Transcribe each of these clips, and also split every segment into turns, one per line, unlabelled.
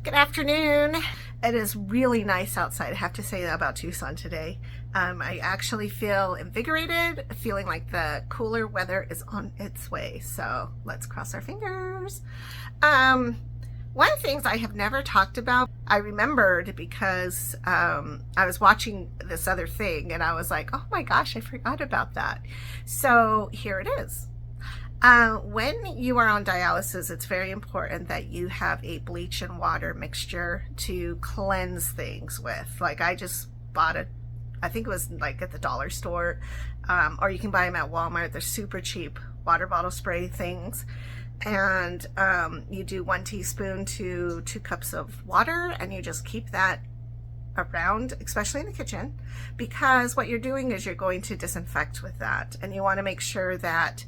Good afternoon. It is really nice outside. I have to say that about Tucson today. I actually feel invigorated, feeling like the cooler weather is on its way. So let's cross our fingers. One of the things I have never talked about, I remembered because I was watching this other thing and I was like, oh my gosh, I forgot about that. So here it is. When you are on dialysis, it's very important that you have a bleach and water mixture to cleanse things with. Like I just bought I think it was like at the dollar store, or you can buy them at Walmart. They're super cheap water bottle spray things. And you do 1 teaspoon to 2 cups of water, and you just keep that around, especially in the kitchen, because what you're doing is you're going to disinfect with that. And you want to make sure that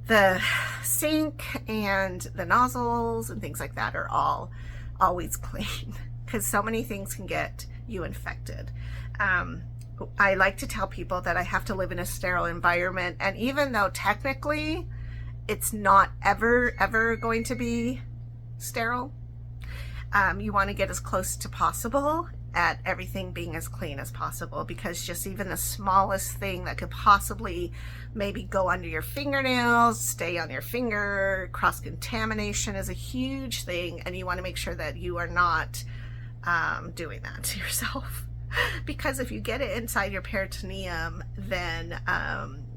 the sink and the nozzles and things like that are always clean, because so many things can get you infected. I like to tell people that I have to live in a sterile environment, and even though technically it's not ever going to be sterile, you want to get as close to possible at everything being as clean as possible, because just even the smallest thing that could possibly maybe go under your fingernails, stay on your finger, cross-contamination is a huge thing, and you want to make sure that you are not doing that to yourself. Because if you get it inside your peritoneum, then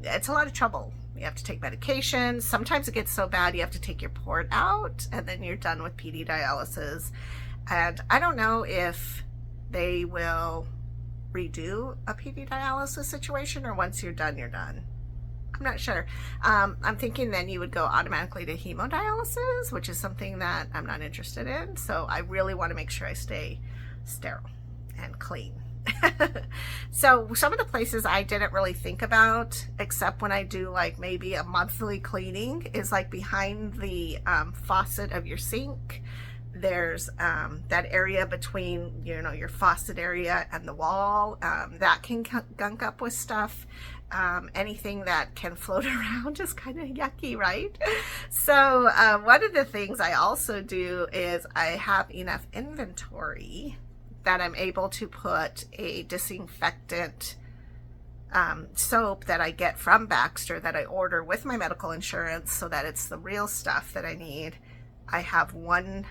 it's a lot of trouble. You have to take medication. Sometimes it gets so bad you have to take your port out, and then you're done with PD dialysis. And I don't know if they will redo a PD dialysis situation, or once you're done, you're done. I'm not sure. I'm thinking then you would go automatically to hemodialysis, which is something that I'm not interested in. So I really want to make sure I stay sterile and clean. So some of the places I didn't really think about, except when I do like maybe a monthly cleaning, is like behind the faucet of your sink. There's that area between, your faucet area and the wall, that can gunk up with stuff. Anything that can float around is kind of yucky, right? So one of the things I also do is I have enough inventory that I'm able to put a disinfectant soap that I get from Baxter, that I order with my medical insurance, so that it's the real stuff that I need. I have one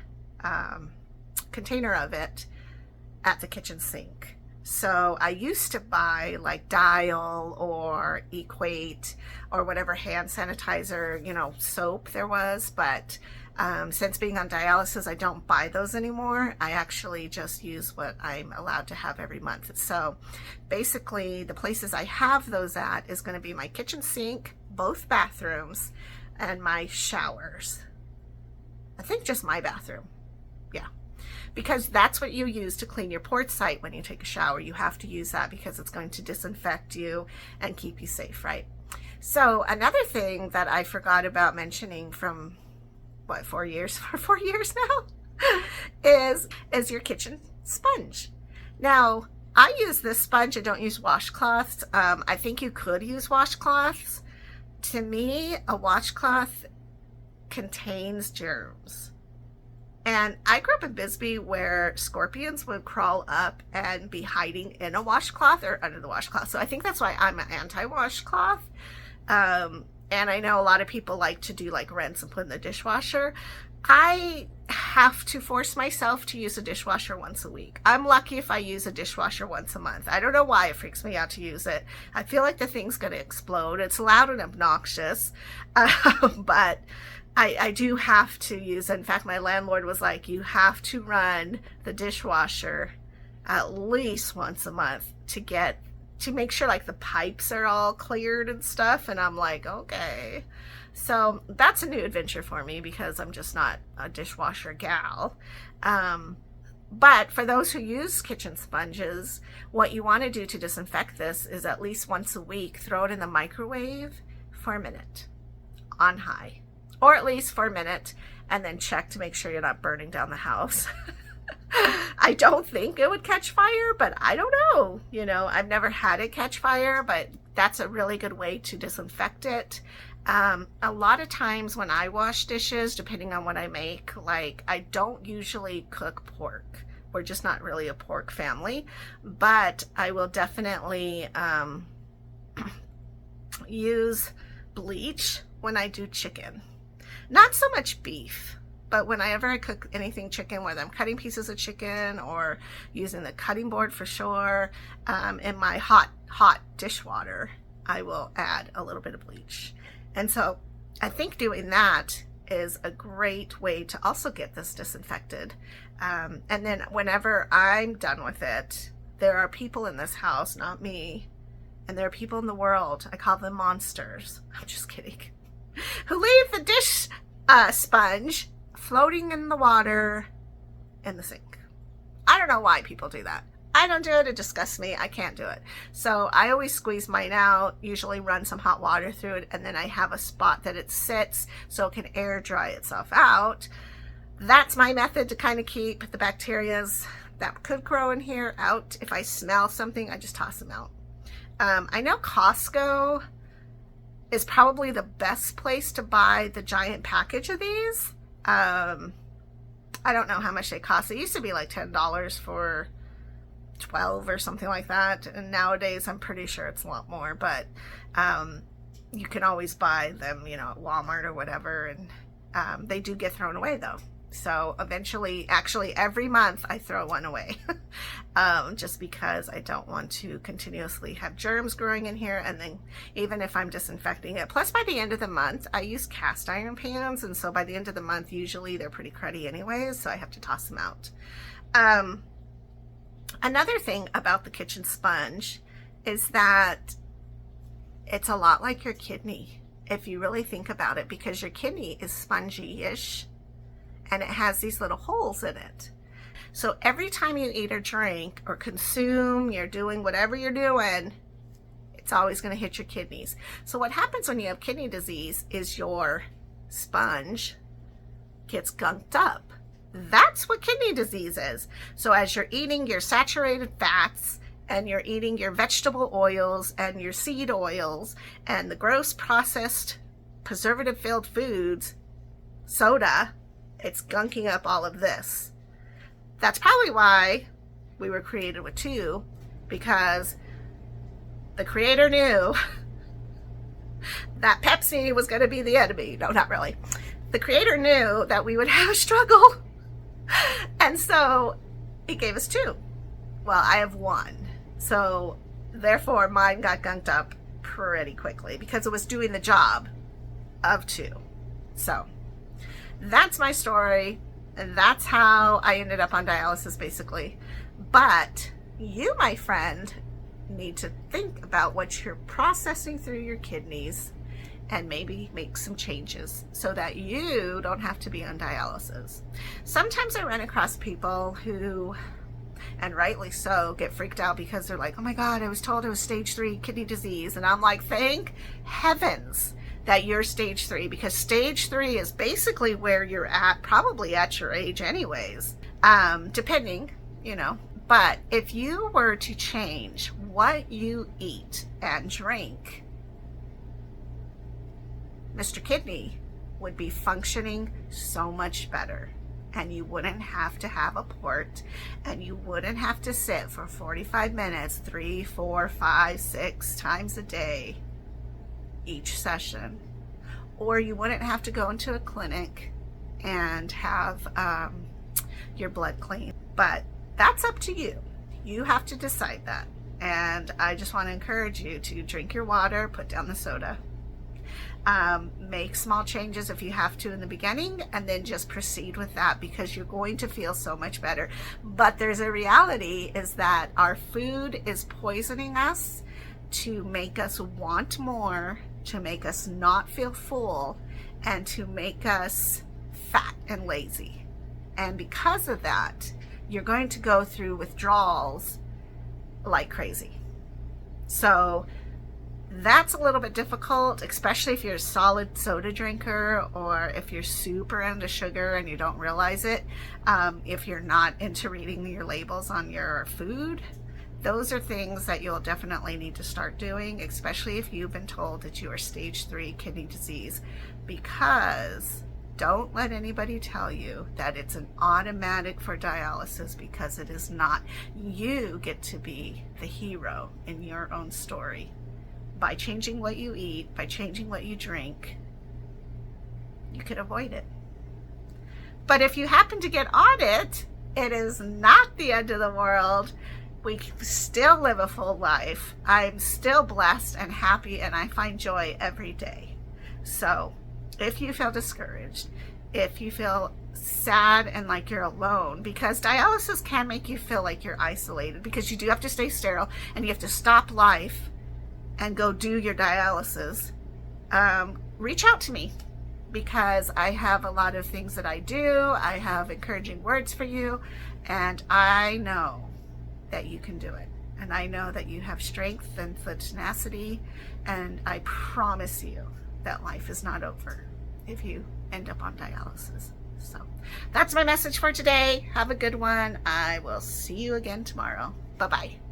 container of it at the kitchen sink. So I used to buy like Dial or Equate or whatever hand sanitizer, soap there was, but since being on dialysis, I don't buy those anymore. I actually just use what I'm allowed to have every month. So basically the places I have those at is going to be my kitchen sink, both bathrooms, and my showers. I think just my bathroom. Yeah. Because that's what you use to clean your port site when you take a shower. You have to use that because it's going to disinfect you and keep you safe, right? So another thing that I forgot about mentioning from 4 years, for 4 years now, is your kitchen sponge. Now, I use this sponge. I don't use washcloths. I think you could use washcloths. To me, a washcloth contains germs. And I grew up in Bisbee where scorpions would crawl up and be hiding in a washcloth or under the washcloth. So I think that's why I'm an anti-washcloth. And I know a lot of people like to do like rinse and put in the dishwasher. I have to force myself to use a dishwasher once a week. I'm lucky if I use a dishwasher once a month. I don't know why it freaks me out to use it. I feel like the thing's going to explode. It's loud and obnoxious, but I do have to use it. In fact, my landlord was like, you have to run the dishwasher at least once a month to make sure like the pipes are all cleared and stuff. And I'm like, okay. So that's a new adventure for me because I'm just not a dishwasher gal. But for those who use kitchen sponges, what you want to do to disinfect this is at least once a week, throw it in the microwave for a minute on high, or at least for a minute, and then check to make sure you're not burning down the house. I don't think it would catch fire, but I don't know. I've never had it catch fire, but that's a really good way to disinfect it. A lot of times when I wash dishes, depending on what I make, like I don't usually cook pork. We're just not really a pork family, but I will definitely use bleach when I do chicken. Not so much beef, but whenever I cook anything chicken, whether I'm cutting pieces of chicken or using the cutting board for sure, in my hot dishwater, I will add a little bit of bleach. And so I think doing that is a great way to also get this disinfected. And then whenever I'm done with it, there are people in this house, not me, and there are people in the world, I call them monsters, I'm just kidding, who leave the dish sponge floating in the water in the sink. I don't know why people do that. I don't do it. It disgusts me. I can't do it. So I always squeeze mine out, usually run some hot water through it, and then I have a spot that it sits so it can air dry itself out. That's my method to kind of keep the bacterias that could grow in here out. If I smell something, I just toss them out. I know Costco is probably the best place to buy the giant package of these. I don't know how much they cost. It used to be like $10 for 12 or something like that, and nowadays I'm pretty sure it's a lot more, but you can always buy them, you know, at Walmart or whatever, and they do get thrown away though. So eventually, actually every month I throw one away just because I don't want to continuously have germs growing in here, and then even if I'm disinfecting it. Plus by the end of the month, I use cast iron pans, and so by the end of the month usually they're pretty cruddy anyways, so I have to toss them out. Another thing about the kitchen sponge is that it's a lot like your kidney, if you really think about it, because your kidney is spongy-ish and it has these little holes in it. So every time you eat or drink or consume, you're doing whatever you're doing, it's always going to hit your kidneys. So what happens when you have kidney disease is your sponge gets gunked up. That's what kidney disease is. So as you're eating your saturated fats and you're eating your vegetable oils and your seed oils and the gross processed preservative filled foods, soda, it's gunking up all of this. That's probably why we were created with two, because the creator knew that Pepsi was going to be the enemy. No, not really. The creator knew that we would have a struggle. And so he gave us two. Well, I have one. So therefore mine got gunked up pretty quickly because it was doing the job of two. So that's my story. And that's how I ended up on dialysis basically. But you, my friend, need to think about what you're processing through your kidneys and maybe make some changes so that you don't have to be on dialysis. Sometimes I run across people who, and rightly so, get freaked out because they're like, oh my God, I was told it was stage 3 kidney disease. And I'm like, thank heavens that you're stage 3, because stage 3 is basically where you're at, probably at your age anyways, depending, you know. But if you were to change what you eat and drink, Mr. Kidney would be functioning so much better, and you wouldn't have to have a port, and you wouldn't have to sit for 45 minutes 3, 4, 5, 6 times a day each session, or you wouldn't have to go into a clinic and have your blood cleaned. But that's up to you. You have to decide that. And I just want to encourage you to drink your water, put down the soda. Make small changes if you have to in the beginning, and then just proceed with that, because you're going to feel so much better. But there's a reality is that our food is poisoning us to make us want more, to make us not feel full, and to make us fat and lazy. And because of that, you're going to go through withdrawals like crazy. So that's a little bit difficult, especially if you're a solid soda drinker, or if you're super into sugar and you don't realize it. If you're not into reading your labels on your food, those are things that you'll definitely need to start doing, especially if you've been told that you are stage 3 kidney disease, because don't let anybody tell you that it's an automatic for dialysis, because it is not. You get to be the hero in your own story. By changing what you eat, by changing what you drink, you could avoid it. But if you happen to get on it, it is not the end of the world. We still live a full life. I'm still blessed and happy, and I find joy every day. So if you feel discouraged, if you feel sad and like you're alone, because dialysis can make you feel like you're isolated, because you do have to stay sterile and you have to stop life and go do your dialysis, reach out to me, because I have a lot of things that I do. I have encouraging words for you, and I know that you can do it. And I know that you have strength and the tenacity, and I promise you that life is not over if you end up on dialysis. So that's my message for today. Have a good one. I will see you again tomorrow. Bye-bye.